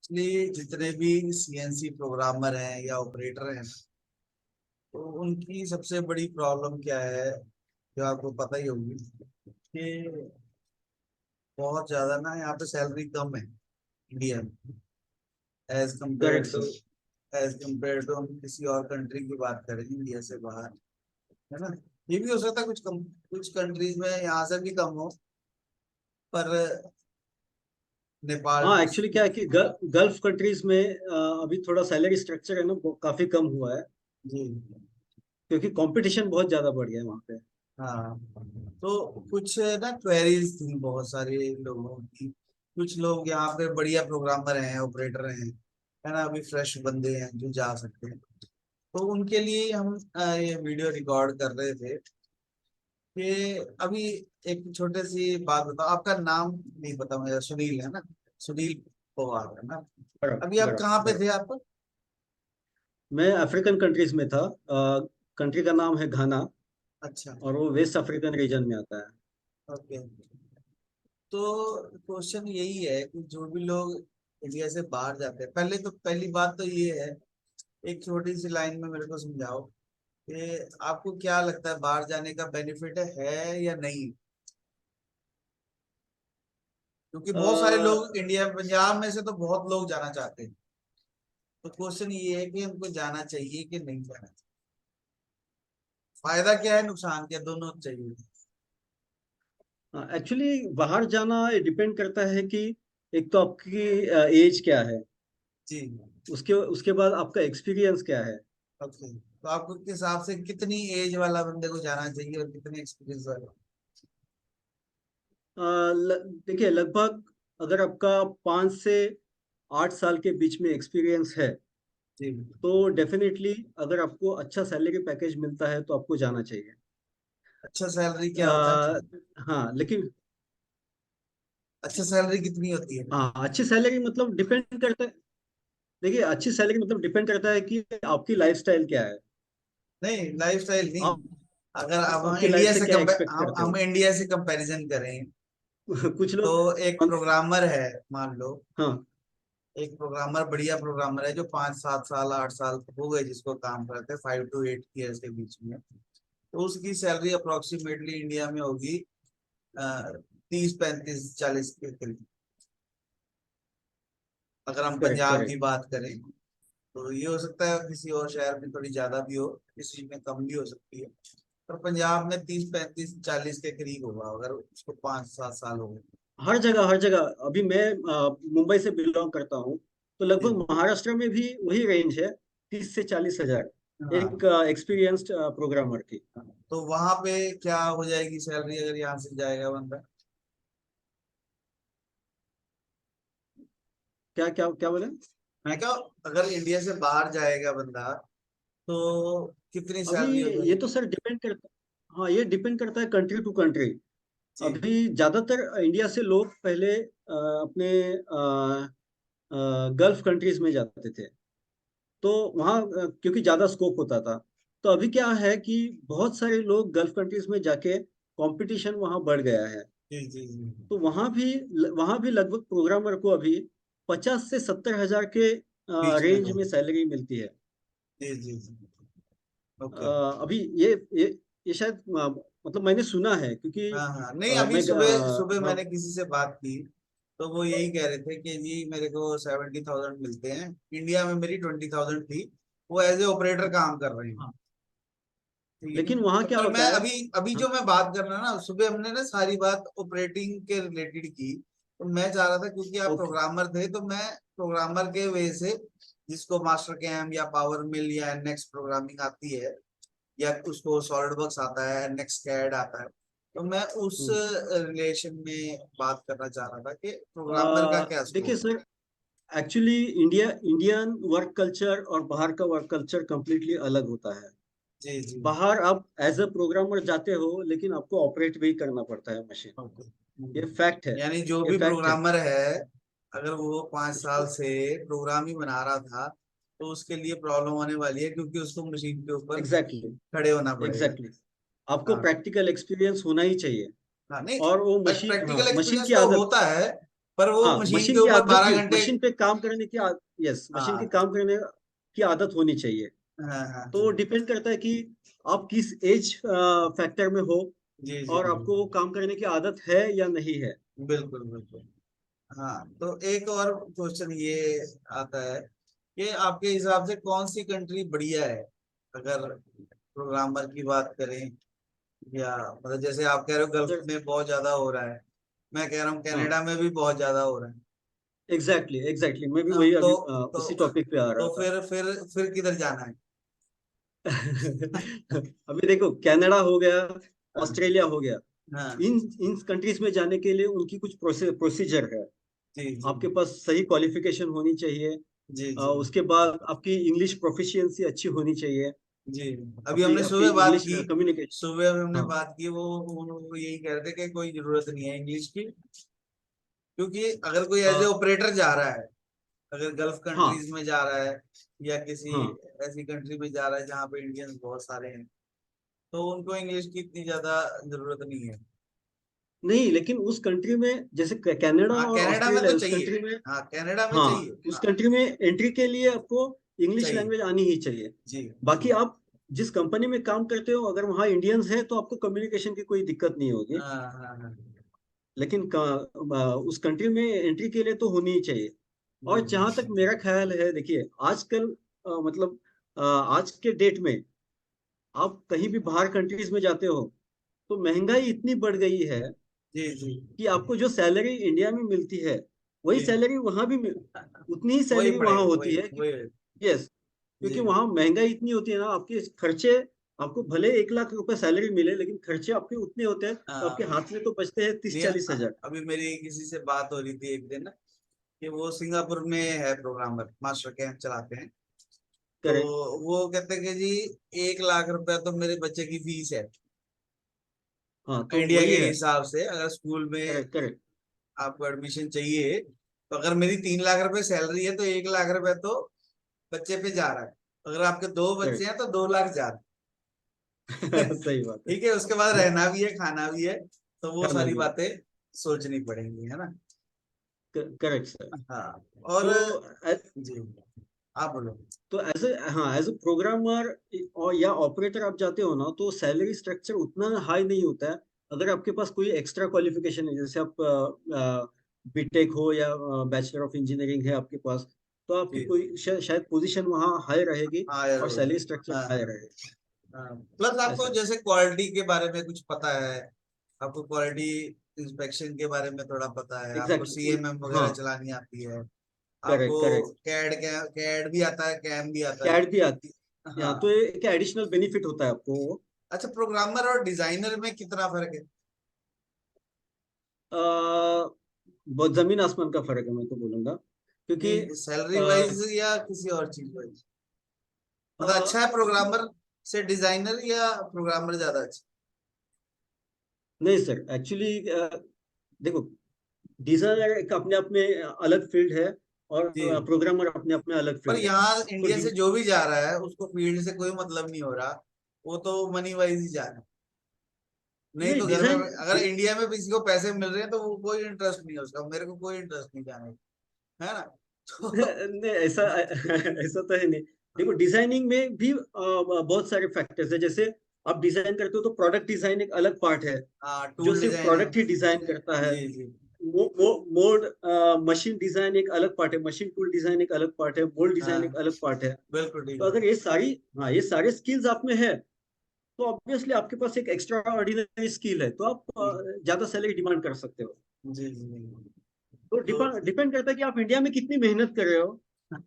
Actually जितने भी CNC programmer हैं या ऑपरेटर हैं, तो उनकी सबसे बड़ी प्रॉब्लम क्या है, जो आपको पता ही होगी कि बहुत ज्यादा ना यहाँ पे सैलरी कम है इंडिया में, as compare correct to sir. हम किसी और कंट्री की बात करें इंडिया से बाहर, है ना। ये भी हो सकता है कुछ कंट्रीज में यहाँ से भी कम हो, पर नेपाल हाँ टू। एक्चुअली क्या है कि गल्फ कंट्रीज में अभी थोड़ा सैलरी स्ट्रक्चर है ना वो काफी कम हुआ है, जी। क्योंकि कंपटीशन बहुत ज्यादा बढ़ गया है वहाँ पे। हाँ, तो कुछ ना क्वेरीज थी बहुत सारे लोगों की। कुछ लोग यहाँ पे बढ़िया प्रोग्रामर हैं, ऑपरेटर हैं, है ना, अभी फ्रेश बंदे हैं जो जा सकते हैं। तो उनके लिए हम ये वीडियो रिकॉर्ड कर रहे थे कि अभी एक छोटे सी बात बताओ। आपका नाम नहीं पता मुझे, सुनील है ना? सुनील पवार है ना? बराबर अभी आप बराबर कहाँ पे बराबर। थे आप? मैं अफ्रीकन कंट्रीज में था। कंट्री का नाम है घाना, अच्छा। और वो वेस्ट अफ्रीकन रीजन में आता है। ओके। तो क्वेश्चन यही है कि जो भी लोग इंडिया से बाहर जाते हैं, पहली बात तो ये है, एक छोटी सी लाइन में मेरे को समझाओ कि आपको क्या लगता है बाहर जाने का बेनिफिट है या नहीं? क्योंकि बहुत सारे अ, लोग इंडिया, पंजाब में से तो बहुत लोग जाना चाहते हैं। तो क्वेश्चन ये है कि हमको जाना चाहिए कि नहीं जाना चाहिए? फायदा क्या है, नुकसान क्या, दोनों चाहिए? एक्चुअली बाहर जाना डिपेंड करता है कि एक तो आपकी एज क्या है, जी। उसके उसके बाद आपका एक्सपीरियंस क्या है। ओके, तो आपको किस हिसाब से कितनी एज वाला बंदे को जाना चाहिए और कितने एक्सपीरियंस वाला? देखिए लगभग अगर आपका 5 से 8 साल के बीच में एक्सपीरियंस है, जी। तो डेफिनेटली अगर आपको अच्छा सैलरी पैकेज मिलता है तो आपको जाना चाहिए। अच्छा सैलरी क्या होता है? अ, हाँ लेकिन अच्छा सैलरी कितनी होती है? हाँ अच्छी सैलरी मतलब डिपेंड करता है। देखिए अच्छी सैलरी मतलब डिपेंड करता है कि आपकी लाइफस्टाइल क्या है। नहीं, लाइफस्टाइल नहीं। आप अगर अब हम आपकी लाइफ इंडिया से से क्या एक्सपेक्ट करते हम हो। इंडिया से कंपैरिजन करें, कुछ तो लोग एक प्रोग्रामर है, मान लो, हाँ एक प्रोग्रामर, बढ़िया प्रोग्रामर है जो 5 7 साल 8 साल हो गए जिसको काम करते हैं, 5 to 8 ईयर्स के बीच में, तो उसकी सैलरी अप्रोक्सीमेटली इंडिया में होगी 30 35 40 के करीब। अगर हम करेक्ट पंजाब की करेक्ट। बात करें, तो ये हो सकता है किसी और शहर में थोड़ी ज्यादा भी हो, किसी में कम भी हो सकती है, पर पंजाब में 30 35 40 के करीब होगा अगर उसको 5 7 साल हो गए। हर जगह अभी मैं मुंबई से बिलोंग करता हूँ, तो लगभग जी। महाराष्ट्र में भी वही रेंज है, 30 से 40 हजार हाँ। एक एक्सपीरियंस्ड प्रोग्रामर की। तो वहां पे क्या हो जाएगी सैलरी अगर यहाँ से जाएगा बंदा? क्या क्या क्या बोले। मैं क्या, अगर इंडिया से बाहर जाएगा बंदा, तो कितनी अभी सैलरी हो ये जाएगी? तो सर डिपेंड करता, हाँ ये डिपेंड करता है कंट्री टू कंट्री। जी। अभी ज्यादातर इंडिया से लोग पहले अपने गल्फ कंट्रीज में जाते थे, तो वहाँ क्योंकि ज्यादा स्कोप होता था। तो अभी क्या है कि बहुत सारे लोग गल्फ कंट्रीज में जाके कंपटीशन वहाँ बढ़ गया है। जी। जी। जी। तो वहाँ भी लगभग प्रोग्रामर को अभी 50 से 70 हजार के बीच में रेंज हो। में सैलरी मिलती है। जी। जी। जी। अ, ओके। अभी ये शायद मतलब मैंने सुना है, क्योंकि हाँ हाँ, नहीं, अभी मैं सुबह सुबह हाँ मैंने किसी से बात की, तो वो यही कह रहे थे कि जी मेरे को 70,000 मिलते हैं। इंडिया में मेरी 20,000 थी। वो एज ए ऑपरेटर काम कर रहे हैं। हाँ। ठीक है। लेकिन वहाँ तो क्या पर मैं होता है। अभी अभी हाँ जो मैं बात कर रहा ना, सुबह हमने ना सारी बात ऑपरेटिंग के रिलेटेड की। तो मैं चाह रहा था, क्योंकि आप ओके। प्रोग्रामर थे, तो मैं प्रोग्रामर के वे से, जिसको मास्टर कैम या पावर मिल या एनएक्स प्रोग्रामिंग आती है, या उसको सॉलिड वर्क्स आता है, नेक्स्ट कैड आता है, तो मैं उस हम्म। रिलेशन में बात करना चाह रहा था कि प्रोग्रामर का क्या देखिए स्कोप है। Sir, actually Indian work culture और बाहर का वर्क कल्चर completely अलग होता है। जी। जी। बाहर आप एज अ प्रोग्रामर जाते हो, लेकिन आपको ऑपरेट भी करना पड़ता है मशीन। ओके। ये फैक्ट है। यानी जो ये भी फैक्ट है। प्रोग्रामर है, अगर वो 5 साल उसको से प्रोग्राम ही बना रहा था, तो उसके लिए प्रॉब्लम होने वाली है, क्योंकि उसको मशीन के ऊपर एग्जैक्टली खड़े होना पड़ेगा। एग्जैक्टली आपको हाँ। प्रैक्टिकल एक्सपीरियंस होना ही चाहिए। हाँ, नहीं, और वो मशीन, हाँ प्रैक्टिकल मशीन एक्सपीरियंस की तो आदत। होता है, पर वो हाँ, मशीन के मशीन की ऊपर आदत भी, 12 घंटे। मशीन पे काम करने की यस, मशीन के हाँ काम करने की आदत होनी चाहिए। हाँ हाँ तो डिपेंड करता है कि आप किस एज फैक्टर में हो, जी जी और जी, आपको वो काम करने की आदत है या नहीं है। बिल्कुल बिल्कुल। हाँ तो एक और क्वेश्चन ये आता है कि आपके हिसाब से कौन सी कंट्री बढ़िया है, अगर प्रोग्रामर की बात करें, या मतलब जैसे आप कह रहे हो गल्फ सर, में बहुत ज्यादा हो रहा है, मैं कह रहा हूँ हाँ, कनाडा में भी बहुत ज्यादा हो रहा है। एग्जैक्टली एग्जैक्टली, मैं भी हाँ, वही अभी तो उसी टॉपिक पे आ रहा तो था। फिर किधर जाना है? अभी देखो, कनाडा हो गया, हाँ ऑस्ट्रेलिया हो गया, हाँ, इन इन कंट्रीज में जाने के लिए उनकी कुछ प्रोसीजर है। जी जी आपके पास सही क्वालिफिकेशन होनी चाहिए। जी जी उसके बाद आपकी इंग्लिश प्रोफिशिएंसी अच्छी होनी चाहिए। जी। अभी आपकी हमने आपकी सुबह बात इंग्लिश की, कम्युनिकेशन। सुबह हमने हाँ बात की, वो यही कह रहे थे कि कोई जरूरत नहीं है इंग्लिश की, क्योंकि अगर कोई एज ए हाँ ऑपरेटर जा रहा है, अगर गल्फ हाँ कंट्रीज में जा रहा है या किसी हाँ। ऐसी कंट्री में जा रहा है जहाँ पे इंडियंस बहुत सारे हैं, तो उनको इंग्लिश की इतनी ज्यादा जरूरत नहीं है। नहीं, लेकिन उस कंट्री में, जैसे कनाडा हाँ और कनाडा में ऑस्ट्रेलिया, तो उस चाहिए, कंट्री में, हाँ कनाडा में हाँ, चाहिए, उस हाँ कंट्री में एंट्री के लिए आपको इंग्लिश चाहिए, लैंग्वेज आनी ही चाहिए। जी बाकी जी। आप जिस कंपनी में काम करते हो, अगर वहाँ इंडियंस हैं तो आपको कम्युनिकेशन की कोई दिक्कत नहीं होगी। हाँ हाँ हाँ, लेकिन उस कंट्री में एंट्री के लिए तो होनी ही चाहिए। जी और जहां तक मेरा ख्याल है, देखिए, आजकल मतलब आज के डेट में आप कहीं भी बाहर कंट्रीज में जाते हो तो महंगाई इतनी बढ़ गई है जी जी कि आपको जो सैलरी इंडिया में मिलती है, वही जी, सैलरी वहां भी उतनी ही वही सैलरी वहां पड़ेगा, होती वही है कि, वही, यस, जी क्योंकि वहां महंगाई इतनी होती है ना, आपके खर्चे, आपको भले 1 लाख रुपए सैलरी मिले, लेकिन खर्चे आपके उतने होते हैं, तो आपके हाँ। हाथ में तो बचते हैं तीस नहीं, चालीस हजार अभी मेरी किसी से बात हो रही थी एक दिन कि वो सिंगापुर में है, प्रोग्रामर मास्टर कैंप चलाते हैं। तो करेक्ट। वो कहते हैं कि जी 1 लाख रुपया तो मेरे बच्चे की फीस है, हाँ, तो इंडिया के वही है। हिसाब से अगर स्कूल में करेक्ट करेक्ट आपको एडमिशन चाहिए, तो अगर मेरी 3 लाख रुपए सैलरी है तो 1 लाख रुपए तो बच्चे पे जा रहा है, अगर आपके 2 बच्चे करेक्ट। हैं तो 2 लाख जा रहा है। सही बात है। ठीक है, उसके बाद रहना भी है, खाना भी है, तो वो खाना सारी भी है। बातें सोचनी पड़ेंगी, है ना? Correct sir. हाँ और तो जी, आप बोलो। तो एज ए, हाँ, एज ए प्रोग्रामर और या ऑपरेटर आप जाते हो ना, तो सैलरी स्ट्रक्चर उतना हाई नहीं होता है। अगर आपके पास कोई एक्स्ट्रा क्वालिफिकेशन है, जैसे आप बीटेक हो या बैचलर ऑफ इंजीनियरिंग है आपके पास, तो आपकी जी कोई शायद पोजीशन वहाँ हाई रहेगी हाँ यार, और सैलरी स्ट्रक्चर हाँ हाई रहेगा। हाँ, प्लस आपको ऐसा है। जैसे क्वालिटी के बारे में कुछ पता है, आपको क्वालिटी इंस्पेक्शन के बारे में थोड़ा पता है, आपको एग्जैक्टली। सीएमएम हाँ, वगैरह चलानी आती है, करेक्ट आपको करेक्ट। कैड कैड भी आता है, कैम भी आता है। कैड भी आती है यहाँ, तो हाँ, ये क्या एडिशनल बेनिफिट होता है आपको। अच्छा प्रोग्रामर और डिजाइनर में कितना फर्क है? बहुत जमीन आसमान का फर्क है, मैं तो बोलूंगा, क्योंकि नहीं सैलरी अ, वाइज या किसी और चीज वाइज, अ, मतलब अच्छा है प्रोग्रामर से डिजाइनर, या प्रोग्रामर ज्यादा अच्छा? नहीं सर, एक्चुअली देखो, डिजाइनर एक अपने आप में अलग फील्ड है, और जी, प्रोग्रामर अपने आप में अलग पर फील्ड है। यहाँ तो इंडिया से जो भी जा रहा है उसको फील्ड से कोई मतलब नहीं हो रहा, वो तो मनी वाइज ही जा रहा है। नहीं नहीं, तो घर में डिजाइन अगर इंडिया में किसी को पैसे मिल रहे हैं तो वो कोई इंटरेस्ट नहीं है उसका, मेरे को कोई इंटरेस्ट नहीं जाने का, है ना? तो नहीं, ऐसा ऐसा तो है नहीं। देखो, डिजाइनिंग में भी बहुत सारे फैक्टर्स है। जैसे आप डिजाइन करते हो तो प्रोडक्ट डिजाइन एक अलग पार्ट है, हाँ जो टूल सिर्फ डिजाइनिंग, प्रोडक्ट ही डिजाइन करता है। जी जी, मोल्ड मशीन डिजाइन एक अलग पार्ट है, मशीन टूल डिजाइन एक अलग पार्ट है, मोल्ड डिजाइन एक हाँ अलग पार्ट है। बिल्कुल ठीक तो है, अगर ये सारी, हाँ, ये सारे स्किल्स आप में है, तो ऑब्वियसली आपके पास एक एक्स्ट्रा ऑर्डिनरी स्किल है, तो आप ज्यादा सैलरी डिमांड कर सकते हो। जी जी। तो तो डिपेंड करता है कि आप इंडिया में कितनी मेहनत कर रहे हो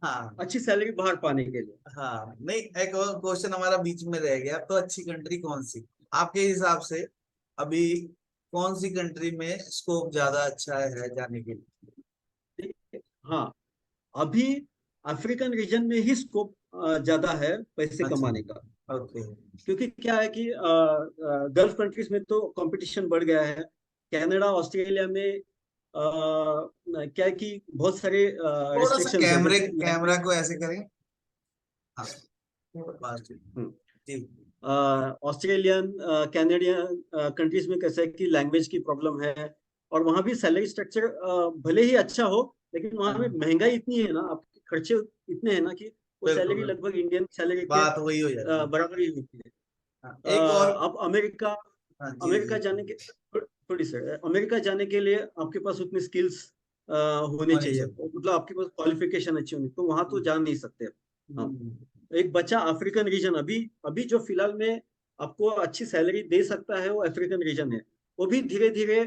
हाँ अच्छी सैलरी बाहर पाने के लिए। हाँ, नहीं एक और क्वेश्चन हमारा बीच में रह गया, तो अच्छी कंट्री कौन सी आपके हिसाब से, अभी कौन सी कंट्री में स्कोप ज्यादा अच्छा है जाने के लिए? ठीक है? हाँ, अभी अफ्रीकन रीजन में ही स्कोप ज्यादा है पैसे अच्छा, कमाने का। ओके, क्योंकि क्या है कि गल्फ कंट्रीज में तो कंपटीशन बढ़ गया है। कनाडा ऑस्ट्रेलिया में क्या है कि बहुत सारे थोड़ा सा रिस्ट्रिक्शंस है, कैमरे जैसे कैमरा लैंग्वेज। को ऐसे करें, हाँ बस ठीक, जी ऑस्ट्रेलियन कैनेडियन कंट्रीज में कैसा है कि लैंग्वेज की प्रॉब्लम है, और वहां भी सैलरी स्ट्रक्चर भले ही अच्छा हो, लेकिन वहां में हाँ, महंगाई इतनी है ना, आपके खर्चे इतने हैं ना कि वो बिल्कुल सैलरी बिल्कुल, लगभग इंडियन सैलरी के बात वही हो जाती है। बराबर ही होती है। हाँ, एक और। आप अमेरिका हाँ जी अमेरिका जी, जाने के थोड़ी सर, अमेरिका जाने के लिए आपके पास उतनी स्किल्स होने होनी चाहिए, चाहिए। मतलब आपके पास क्वालिफिकेशन अच्छी होनी, तो वहां तो हम्म, जा नहीं सकते। हाँ, हम्म, एक बच्चा अफ्रीकन रीजन, अभी अभी जो फिलहाल में आपको अच्छी सैलरी दे सकता है वो अफ्रीकन रीजन है। वो भी धीरे धीरे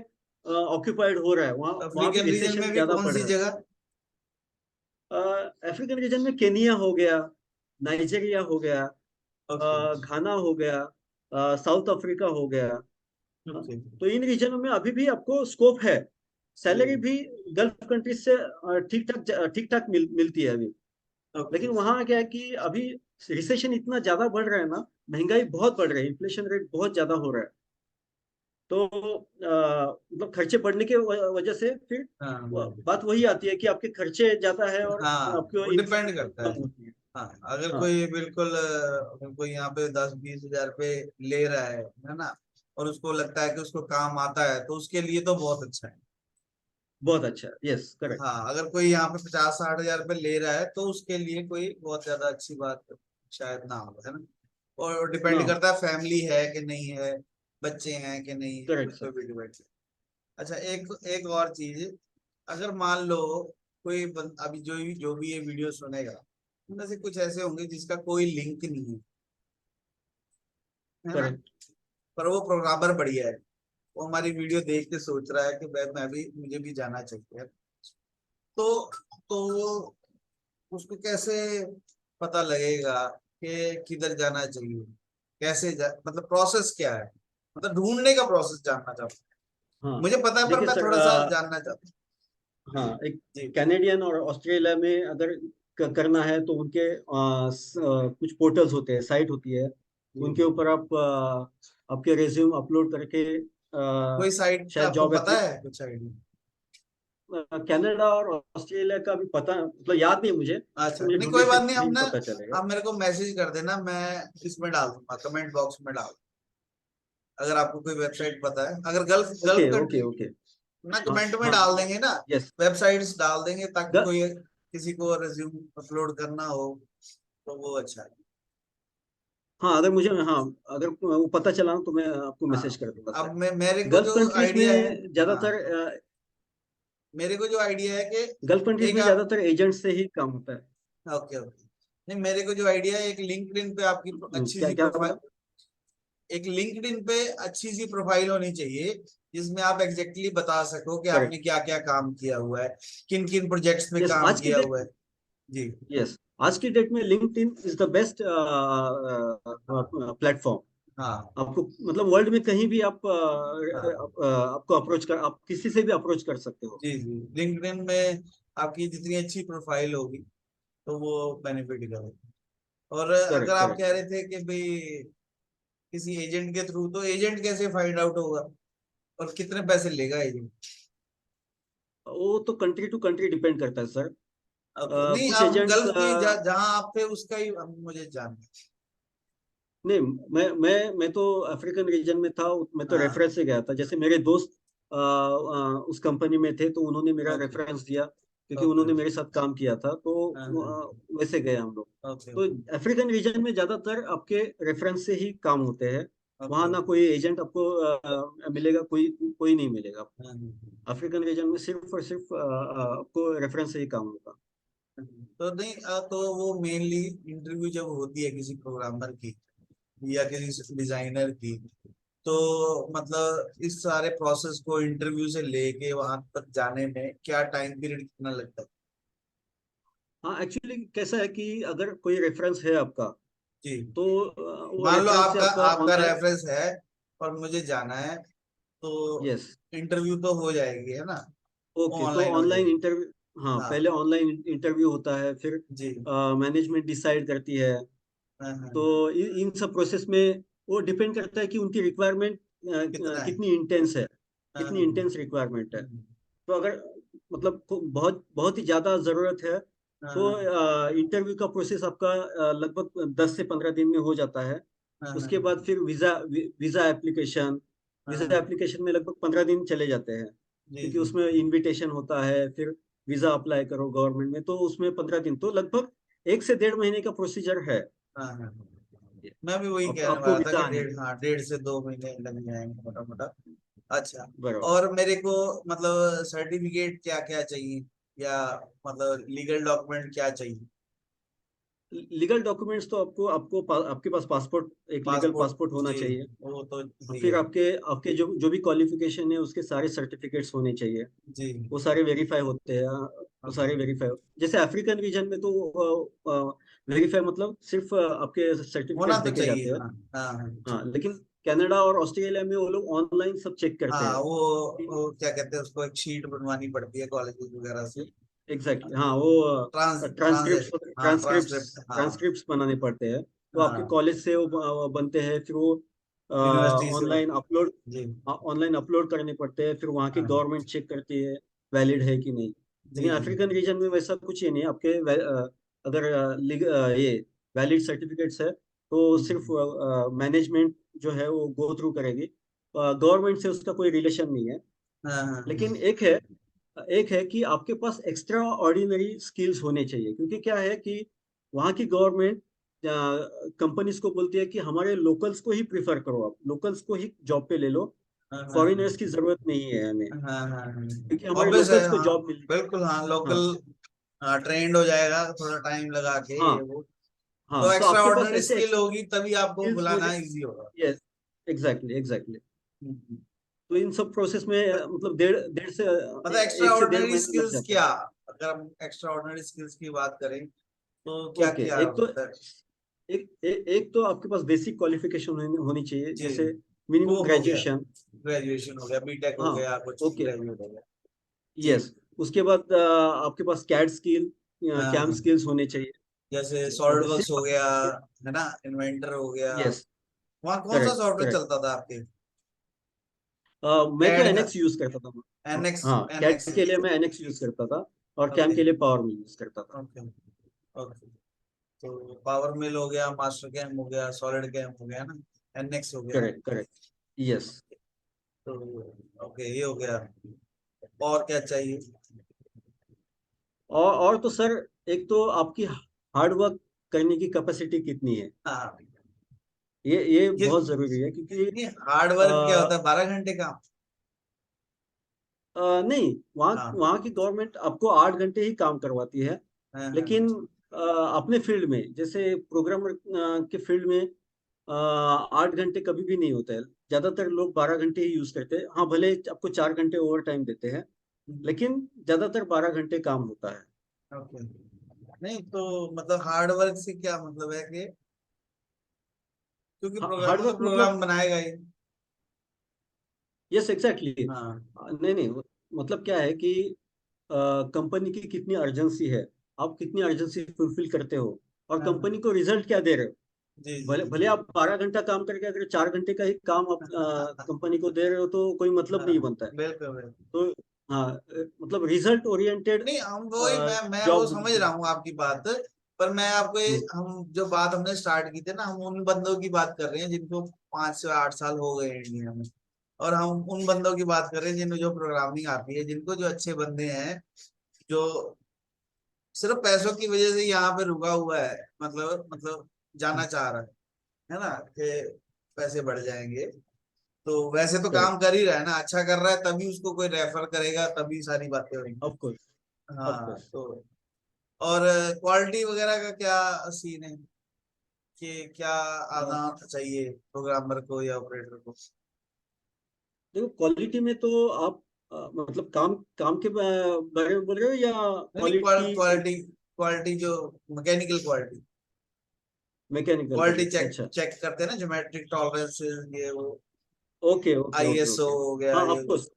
ऑक्यूपाइड हो रहा है, वहाँ वहाँ भी अफ्रीकन रीजन रिसेशन में भी ज्यादा कौन बढ़ सी रहा है। जगह? अफ्रीकन रीजन में केनिया हो गया, नाइजीरिया हो गया, ओके घाना हो गया, साउथ अफ्रीका हो गया। हाँ, ओके, तो इन रीजनों में अभी भी आपको स्कोप है। जी, सैलरी भी गल्फ कंट्रीज से ठीक ठाक मिलती है अभी। ओके, लेकिन वहाँ क्या है कि अभी रिसेशन इतना ज्यादा बढ़ रहा है ना, महंगाई बहुत बढ़ रही है, इन्फ्लेशन रेट बहुत ज्यादा हो रहा है। तो मतलब खर्चे बढ़ने के वजह से फिर हाँ बात वही आती है कि आपके खर्चे ज्यादा है और हाँ, आपको वो इनकम डिपेंड करता है। कम होती है। हाँ, अगर हाँ, कोई बिल्कुल अगर कोई यहाँ पे 10-20 हजार ले रहा है ना, और उसको लगता है कि उसको काम आता है, तो उसके लिए तो बहुत अच्छा है। बहुत अच्छा, यस करेक्ट। हाँ, अगर कोई यहाँ पे 50-60 हजार ले रहा है, तो उसके लिए कोई बहुत ज्यादा अच्छी बात शायद ना हो, है ना। और ना डिपेंड हो, करता है फैमिली है कि नहीं है, बच्चे हैं कि नहीं है, करेक्ट उस सर। पर भी डिपेंड। अच्छा, एक एक और चीज, अगर मान लो कोई अभी जो भी ये वीडियो सुनेगा, उनमें से कुछ ऐसे होंगे जिसका कोई लिंक नहीं है ना, करेक्ट। पर वो प्रोग्रामर बढ़िया है, वो हमारी वीडियो देख के सोच रहा है कि भाई मैं भी, मुझे भी जाना चाहिए। तो वो उसको कैसे पता लगेगा कि किधर जाना चाहिए, मतलब प्रोसेस क्या है, मतलब ढूंढने का प्रोसेस जानना चाहता हाँ, हूँ। मुझे पता है, पर देखिए मैं सर, थोड़ा सा जानना चाहता हाँ, एक हूँ। जी कैनेडियन और ऑस्ट्रेलिया में अगर करना है तो उनके कुछ पोर्टल्स होते हैं, साइट होती है, जी उनके जी, ऊपर आप आपके रेज्यूम अपलोड करके कोई साइट शायद आपको जॉब पता एप्ली है, कुछ आइडिया? कनाडा और ऑस्ट्रेलिया का भी पता, मतलब याद नहीं मुझे, अच्छा, तो मुझे नहीं ढूंढने कोई से बात नहीं, भी हमने, पता चलेगा। आप मेरे को मैसेज कर देना, मैं इसमें डाल दूंगा, कमेंट बॉक्स में डाल, अगर आपको कोई वेबसाइट पता है, अगर gulf gulf okay country okay okay. ना, हाँ कमेंट में हाँ, डाल देंगे ना, यस। वेबसाइट्स डाल देंगे, ताकि कोई किसी को रिज्यूम अपलोड करना हो तो वो अच्छा है। हाँ, अगर मुझे, हाँ, अगर वो पता चला तो मैं आपको मैसेज हाँ, कर दूंगा अब सर। मैं, मेरे को गल्फ जो कंट्रीज आइडिया है, में हाँ, ज्यादातर मेरे को जो आइडिया है कि गल्फ कंट्रीज एक में आप, ज्यादातर एजेंट से ही काम होता है। ओके ओके, नहीं मेरे को जो आइडिया है, एक लिंक्डइन पे आपकी अच्छी क्या सी क्या प्रोफाइल, बोला? एक लिंक्डइन पे अच्छी सी प्रोफाइल होनी चाहिए, जिसमें आप एग्जैक्टली exactly बता सको कि आपने करेक्ट। क्या क्या काम किया हुआ है, किन किन प्रोजेक्ट्स में यस, काम आज की किया डेट हुआ है। जी, यस आज की डेट में लिंक्डइन इज द बेस्ट हाँ प्लेटफॉर्म। हाँ, आपको मतलब वर्ल्ड में कहीं भी हाँ आपको अप्रोच कर, आप किसी से भी अप्रोच कर सकते हो। जी जी, लिंक्डइन में आपकी जितनी अच्छी प्रोफाइल होगी, तो वो बेनिफिट करेगी। और अगर करेक्ट आप करेक्ट कह रहे करेक्ट। थे कि भाई किसी एजेंट के थ्रू, तो एजेंट कैसे फाइंड आउट होगा, और कितने पैसे लेगा एजेंट? वो तो कंट्री टू कंट्री डिपेंड करता है सर। ओके, नहीं कुछ आप एजेंट्स गल्फ की जहाँ आप थे उसका ही मुझे जानना नहीं, मैं तो अफ्रीकन रीजन में था, मैं है। तो हाँ, रेफरेंस से गया था। जैसे मेरे दोस्त उस कंपनी में थे तो उन्होंने मेरा ओके रेफरेंस दिया, क्योंकि ओके, उन्होंने मेरे साथ काम किया था, तो हाँ हाँ, वैसे गए हम लोग। ओके तो ओके अफ्रीकन रीजन में ज्यादातर आपके रेफरेंस से ही काम होते हैं। वहाँ ओके, ना कोई एजेंट आपको मिलेगा, कोई कोई नहीं मिलेगा। हाँ अफ्रीकन रीजन में सिर्फ और सिर्फ आपको रेफरेंस से ही काम होगा। तो नहीं, तो वो मेनली इंटरव्यू जब होती है किसी प्रोग्रामर की या किसी डिजाइनर की, तो मतलब इस सारे प्रोसेस को, इंटरव्यू से लेके वहां तक जाने में क्या टाइम पीरियड कितना लगता है? हाँ, एक्चुअली कैसा है कि अगर कोई रेफरेंस है आपका, जी, तो वो मान लो रेफरेंस से आपका आपका आपका ऑनलाइन। रेफरेंस है और मुझे जाना है, तो यस। इंटरव्यू तो हो जाएगी, है ना, ओके, तो ऑनलाइन हो ऑनलाइन जाएगी। इंटरव्यू, हाँ, हाँ पहले ऑनलाइन इंटरव्यू होता है, फिर जी, मैनेजमेंट डिसाइड करती है। हाँ हाँ, तो इन सब प्रोसेस में वो डिपेंड करता है कि उनकी रिक्वायरमेंट कितना है? कितनी इंटेंस है, हाँ कितनी हाँ, इंटेंस रिक्वायरमेंट है। हम्म, तो अगर मतलब बहुत बहुत ही ज्यादा जरूरत है, हाँ तो हाँ, इंटरव्यू का प्रोसेस आपका लगभग 10 से 15 दिन में हो जाता है। हाँ उसके हाँ, बाद फिर वीजा वीजा एप्लीकेशन हाँ वीजा हाँ, एप्लीकेशन में लगभग 15 दिन चले जाते हैं। जी क्योंकि जी। उसमें इनविटेशन होता है, फिर वीजा अप्लाई करो गवर्नमेंट में, तो उसमें 15 दिन, तो लगभग 1 से 1.5 महीने का प्रोसीजर है। हाँ हाँ। मैं भी वही कहने आपको वाला था वीजा कि आने डेढ़, हाँ, 1.5 से 2 महीने लग जाएंगे मोटा मोटा। अच्छा। बराबर। और मेरे को मतलब सर्टिफिकेट क्या क्या चाहिए, या मतलब लीगल डॉक्यूमेंट क्या चाहिए? लीगल डॉक्यूमेंट्स तो आपके पास पासपोर्ट, एक लीगल पासपोर्ट, पासपोर्ट होना जी, चाहिए। वो तो और सही फिर है। आपके आपके जो जो भी क्वालिफिकेशन है उसके सारे सर्टिफिकेट्स होने चाहिए। जी। वो सारे वेरीफाई होते हैं, वो ओके। सारे वेरीफाई। जैसे अफ्रीकन रीजन में तो वेरीफाई मतलब सिर्फ आपके होना सर्टिफिकेट्स तो देखे चाहिए, जाते हैं। हाँ हाँ हाँ। हाँ, लेकिन कनाडा और ऑस्ट्रेलिया में वो लोग ऑनलाइन सब चेक करते हाँ, हैं कि वो क्या कहते हैं उसको, एक शीट बनवानी पड़ती है कॉलेज वगैरह से। एग्जैक्टली, हाँ, वो ट्रांसलेट, ट्रांसक्रिप्ट हाँ, ट्रांसक्रिप्ट्स ट्रांसक्रिप्ट, हाँ ट्रांसक्रिप्ट्स बनाने पड़ते हैं। तो आपके हाँ। कॉलेज से वो बनते हैं, फिर वो यूनिवर्सिटी से ऑनलाइन अपलोड जी। ऑनलाइन अपलोड करने पड़ते हैं, फिर वहाँ की हाँ गवर्नमेंट चेक करती है वैलिड है कि नहीं। जी लेकिन जी। अफ्रीकन रीजन में वैसा कुछ ही नहीं है। अगर ये वैलिड सर्टिफिकेट्स है तो सिर्फ हम्म, मैनेजमेंट जो है वो गो थ्रू करेगी, गवर्नमेंट से उसका कोई रिलेशन नहीं है। हाँ हाँ लेकिन एक है कि आपके पास एक्स्ट्रा ऑर्डिनरी स्किल्स होने चाहिए, क्योंकि क्या है कि वहाँ की गवर्नमेंट कंपनीज को बोलती है कि हमारे लोकल्स को ही प्रिफर करो, आप लोकल्स को ही जॉब पे ले लो, हाँ हाँ फॉरेनर्स की जरूरत नहीं है हमें, हाँ हाँ हाँ। क्योंकि हमारे ऑब्वियस है, लोकल्स को हाँ, जॉब मिल। बिल्कुल, हाँ, हाँ, लोकल, हाँ, ट्रेंड हो जाएगा थोड़ा टाइम लगा के हाँ, ये वो। तो हाँ, तो एक्स्ट्रा आपके पास ऑर्डिनरी ऐसे स्किल होगी तभी आपको स्किल्स होने। बुलाना इजी होगा। Yes, exactly exactly. हम्म। तो इन सब प्रोसेस में मतलब डेढ़ डेढ़ से मतलब एक्स्ट्रा 1 से 1.5 ऑर्डिनरी महीना लग स्किल्स जाता है। क्या, अगर हम एक्स्ट्रा ऑर्डिनरी स्किल्स की बात करें तो क्या ओके, क्या एक तो होता है? एक तो आपके पास बेसिक क्वालिफिकेशन होनी चाहिए, जी, जैसे वो मिनिमम हो गया, ग्रेजुएशन। ग्रेजुएशन हो गया, बीटेक हो हाँ, गया, कुछ ओके, ग्रेजुएट हो गया। जी। यस। उसके बाद आपके पास कैड स्किल, हाँ कैम हाँ। स्किल्स होने चाहिए। जैसे सॉलिड वर्क्स हो सिर्फ गया, है ना, इन्वेंटर हो गया। यस, वहाँ कौन सा करेक्ट सॉफ्टवेयर करेक्ट। चलता था आपके? मैं तो कैड का? एनएक्स यूज करता था। एनएक्स, हाँ, एनएक्स। कैड के लिए मैं एनएक्स यूज करता था, और कैम ओके के लिए पावर में यूज करता था। Okay okay. तो पावर मिल हो गया, मास्टर कैम हो गया, सॉलिड कैम हो गया ना, एनएक्स हो गया। Correct correct, yes. तो ओके, ये हो गया। और क्या चाहिए? और तो सर, एक तो आपकी हार्ड वर्क करने की कैपेसिटी कितनी है, हाँ, ये ये बहुत जरूरी है, क्योंकि ये हार्ड वर्क क्या होता है, 12 घंटे काम? नहीं, वहाँ हाँ वहाँ की गवर्नमेंट आपको 8 घंटे ही काम करवाती है। हाँ हाँ लेकिन अपने फील्ड में, जैसे प्रोग्रामर के फील्ड में 8 घंटे कभी भी नहीं होता है। ज्यादातर लोग 12 घंटे ही यूज करते हैं। हाँ, भले आपको 4 घंटे ओवर टाइम देते हैं, लेकिन ज्यादातर 12 घंटे काम होता है। ओके। नहीं तो मतलब हार्ड वर्क से क्या मतलब है कि, क्योंकि हार्ड प्रोग्रामर तो वर्क मतलब, प्रोग्राम बनाएगा ही। Yes exactly. हाँ नहीं नहीं, मतलब क्या है कि कंपनी की कितनी अर्जेंसी है, आप कितनी अर्जेंसी फुलफिल करते हो, और हाँ हाँ। कंपनी को रिजल्ट क्या दे रहे हो। जी जी भले जी भले जी। आप 12 घंटा काम करके अगर 4 घंटे का ही काम आप कंपनी को दे रहे हो तो कोई मतलब हाँ, नहीं बनता है। बिल्कुल बिल्कुल। तो हाँ, मतलब रिजल्ट ओरिएंटेड नहीं, हम वही, मैं वो जॉब होनी समझ रहा चाहिए। हूँ आपकी बात। पर मैं आपको हम्म, हम जो बात हमने स्टार्ट की थी ना, हम उन बंदों की बात कर रहे हैं जिनको 5 से 8 साल हो गए हैं इंडिया में। और हम उन बंदों की बात कर रहे हैं जिनको जो प्रोग्रामिंग आती है, जिनको जो अच्छे बंदे हैं, जो सिर्फ पैसों की वजह से यहाँ पे रुका हुआ है, मतलब जाना चाह रहा है ना, कि पैसे बढ़ जाएंगे। तो वैसे तो करेक्ट, काम कर ही रहा है ना, अच्छा कर रहा है, तभी उसको कोई रेफर करेगा, तभी सारी बातें होंगी। ऑफ कोर्स, ऑफ हाँ कोर्स। तो, और क्वालिटी वगैरह का क्या सीन है, कि क्या आना चाहिए प्रोग्रामर को या ऑपरेटर को? देखो, क्वालिटी में तो आप मतलब काम काम के बारे में बोल रहे हो, या नहीं नहीं, क्वालिटी क्वालिटी, क्वालिटी जो mechanical quality, mechanical quality quality, check अच्छा। चेक करते हैं ना, ज्योमेट्रिक टॉलरेंसेस, ये वो, okay okay okay ISO okay. हो गया हाँ, ये ऑफ वो। कोर्स।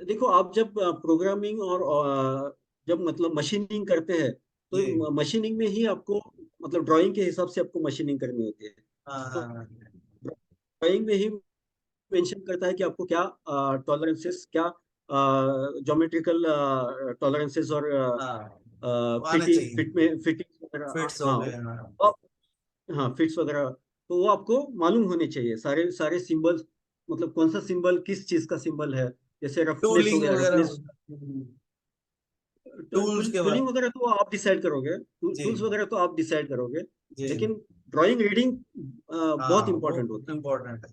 देखो, आप जब प्रोग्रामिंग और जब मतलब मशीनिंग करते हैं, जी। तो मशीनिंग में ही आपको मतलब ड्राइंग के हिसाब से आपको मशीनिंग करनी होती है। हाँ तो हाँ हाँ ड्राइंग में ही मेंशन करता है कि आपको क्या टॉलरेंसेस, क्या ज्योमेट्रिकल टॉलरेंसेस और हाँ, वो आने फिटिंग चाहिए, फिट में फिटिंग्स वगैरह। फिट्स हो हाँ, गए, हाँ। और हाँ, फिट्स वगैरह। तो वो आपको मालूम होने चाहिए, सारे सारे सिंबल्स, मतलब कौन सा सिंबल किस चीज का सिंबल है, जैसे रफनेस हो टूलिंग गया, वगैरह रफनेस टूल्स के टूलिंग बाद। वगैरह तो आप डिसाइड करोगे, जी टूल्स वगैरह तो आप डिसाइड करोगे, जी। लेकिन ड्राइंग रीडिंग बहुत हाँ वो इंपॉर्टेंट होती है, इम्पोर्टेंट है।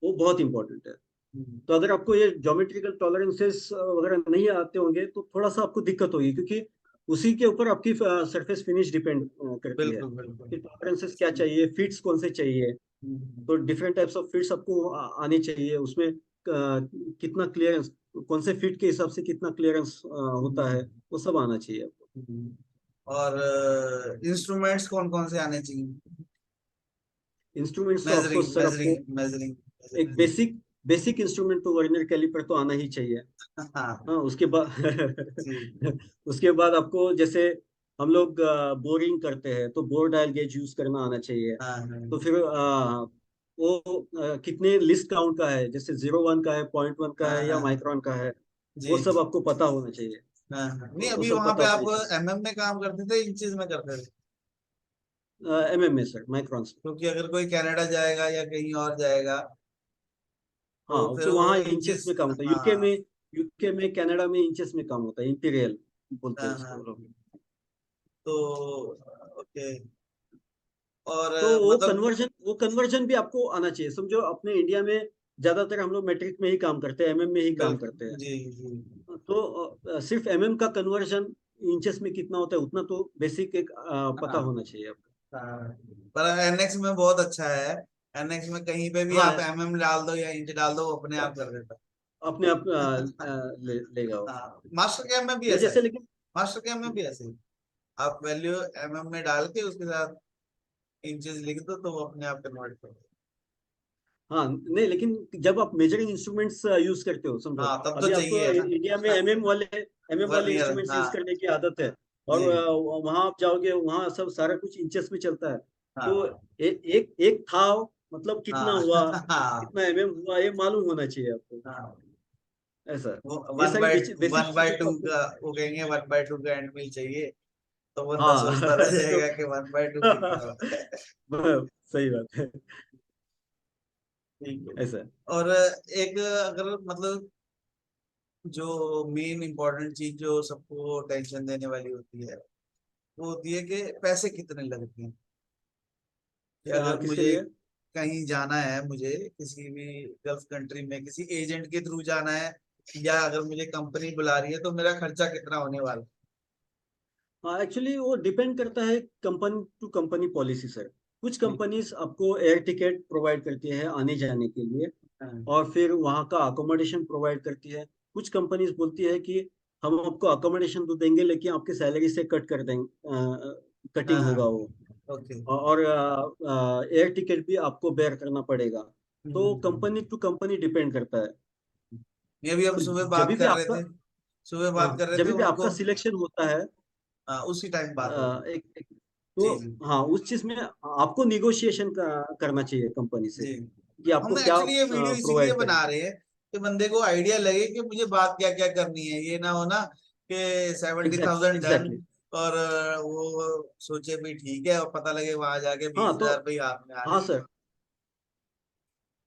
वो बहुत इंपॉर्टेंट है। हम्म, तो अगर आपको ये ज्योमेट्रिकल टॉलरेंसेस वगैरह नहीं आते होंगे तो थोड़ा सा आपको दिक्कत होगी, क्योंकि उसी के ऊपर आपकी सरफेस फिनिश डिपेंड करती है बिल्कुल बिल्कुल। कि टॉलरेंसेस क्या चाहिए, फिट्स कौन से चाहिए। हम्म, तो डिफरेंट टाइप्स ऑफ फिट्स आपको आने चाहिए उसमें, कितना क्लियरेंस, कौन से फिट के हिसाब से कितना क्लियरेंस होता है, हम्म, वो सब आना चाहिए आपको। हम्म। और इंस्ट्रूमेंट्स कौन कौन से आने चाहिए? इंस्ट्रूमेंट्स तो ऑफकोर्स मेजरिंग सर आपको मेजरिंग मेजरिंग एक बेसिक बेसिक इंस्ट्रूमेंट तो वर्नियर कैलिपर तो आना ही चाहिए। हाँ हाँ, उसके बाद जी। उसके बाद आपको जैसे हम लोग बोरिंग करते हैं तो बोर डायल गेज यूज करना आना चाहिए। हाँ हाँ तो फिर वो कितने लिस्ट काउंट का है, जैसे 0.1 का है, 0.1 का हाँ है या हाँ माइक्रोन का है, वो जी सब जी। आपको पता होना चाहिए। हाँ हाँ नहीं, वो अभी सब वहां पता पे होना आप चाहिए। एमएम में काम करते थे, इंचेस में करते थे? एमएम में सर, माइक्रोन से। क्योंकि अगर कोई कनाडा जाएगा या कहीं और जाएगा हाँ, तो फिर तो वो वहाँ इंचेस इंचेस। में काम होता है, हाँ यूके में कनाडा में इंचेस में काम होता है, इंपीरियल बोलते हैं हाँ उसको हाँ। वो लोग। तो ओके। और तो मतलब वो कन्वर्जन भी आपको आना चाहिए। समझो अपने इंडिया में ज्यादातर हम लोग मैट्रिक में ही काम करते हैं, एमएम में ही काम करते बिल्कुल हैं। जी जी। तो सिर्फ एमएम का कन्वर्जन इंचेस में कितना होता है उतना तो बेसिक एक पता हाँ होना चाहिए आपको। हाँ। पर एनएक्स में बहुत अच्छा है। एनएक्स में कहीं पे भी आप हाँ, एमएम डाल दो या इंच डाल दो, वो अपने आप कर देता अपने आप लेगा है। वो। हाँ मास्टर कैम में भी या ऐसा है। जैसे लेकिन मास्टर कैम में भी ऐसे ही, आप वैल्यू एमएम में डाल के उसके साथ इंचेस लिख दो तो वो अपने आप कन्वर्ट कर देगा। हाँ, नहीं लेकिन जब आप मेजरिंग इंस्ट्रूमेंट्स यूज करते हो, समझो हाँ तब तो अभी आपको चाहिए ना। इंडिया में एमएम वाले वर्नियर इंस्ट्रूमेंट्स हाँ यूज करने की आदत है, और जी वहां आप जाओगे वहां सब सारा कुछ इंचेस में चलता है। तो हाँ एक एक था, मतलब कितना हाँ हुआ, हाँ कितना एमएम हुआ, ये मालूम होना चाहिए आपको। हाँ। ऐसा, वो ये वन सारी बाय बेसिक वन बाय चीजें तो टू आपको। का वो कहेंगे, 1/2 का एंड मिल चाहिए, तो बंदा हाँ सोचता रह तो जाएगा कि 1/2 कितना होता है। सही बात है। ठीक है। ऐसा। और एक अगर मतलब जो मेन इम्पोर्टेंट चीज जो सबको टेंशन देने वाली होती है, वो होती है कि पैसे कितने लगते हैं। कि अगर किसके मुझे लिए? कहीं जाना है, मुझे किसी भी गल्फ कंट्री में किसी एजेंट के थ्रू जाना है, या अगर मुझे कंपनी बुला रही है तो मेरा खर्चा कितना होने वाला हाँ, एक्चुअली वो डिपेंड करता है company to company policy sir. कुछ है? कंपनीज आपको एयर टिकट प्रोवाइड करती है आने जाने के लिए, हाँ और फिर वहाँ का अकोमोडेशन प्रोवाइड करती है। कुछ कंपनीज बोलती है कि हम आपको अकोमोडेशन तो देंगे लेकिन आपकी सैलरी से कट कर देंगे, हाँ कटिंग हाँ होगा वो। ओके। और एयर टिकट भी आपको बेयर करना पड़ेगा। तो हम्म। कंपनी टू कंपनी डिपेंड करता है। ये भी हम तो सुबह जब बात भी कर रहे आपका थे, सुबह हाँ, बात कर रहे जब थे भी आपका उनको। सिलेक्शन होता है, हाँ उसी टाइम बात हो रही। तो जी जी हाँ, उस चीज में आपको निगोशिएशन करना चाहिए कंपनी से जी। कि आपको हम क्या एक्चुअली ये वीडियो इसीलिए प्रोवाइड बना करेंगे। रहे हैं कि बंदे को आइडिया लगे कि मुझे बात क्या क्या करनी है, ये ना हो ना कि 70,000 डन एग्जैक्टली। और वो सोचे भी ठीक है, और पता लगे वहां जाके हाँ, बीस तो हजार रुपये हाथ में आ हाँ रही है। सर,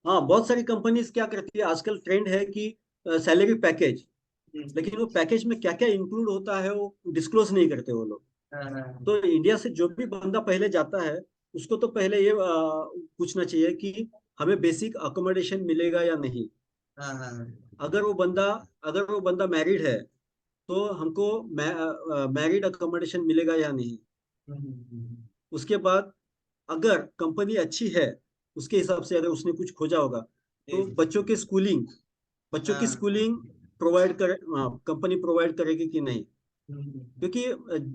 हाँ बहुत सारी कंपनीज क्या करती है आजकल, ट्रेंड है कि सैलरी पैकेज, हम्म, लेकिन वो पैकेज में क्या क्या इंक्लूड होता है वो डिस्क्लोज नहीं करते वो लोग। हाँ हाँ तो इंडिया से जो भी बंदा पहले जाता है उसको तो पहले ये पूछना चाहिए कि हमें बेसिक अकोमोडेशन मिलेगा या नहीं। हाँ हाँ अगर वो बंदा अगर वो बंदा मैरिड है तो हमको मैरिड अकोमोडेशन मिलेगा या नहीं। हम्म, उसके बाद अगर कंपनी अच्छी है, उसके हिसाब से अगर उसने कुछ खोजा होगा, जी तो जी बच्चों की हाँ स्कूलिंग प्रोवाइड करे, कंपनी प्रोवाइड करेगी कि नहीं। हम्म, क्योंकि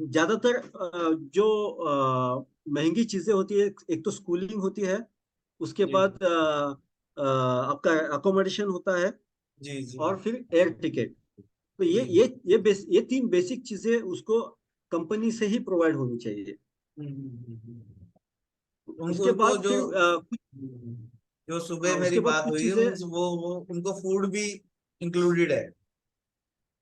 ज्यादातर जो महंगी चीजें होती है, एक तो स्कूलिंग होती है, उसके जी बाद आपका अकोमोडेशन होता है, जी जी और फिर एयर टिकट। तो जी ये तीन बेसिक चीजें उसको कंपनी से ही प्रोवाइड होनी चाहिए। उनको उसके उनको बाद जो फिर कुछ, जो हाँ, सुबह मेरी उसके बाद बात कुछ हुई है चीजें। उन वो उनको फूड भी इंक्लूडेड है,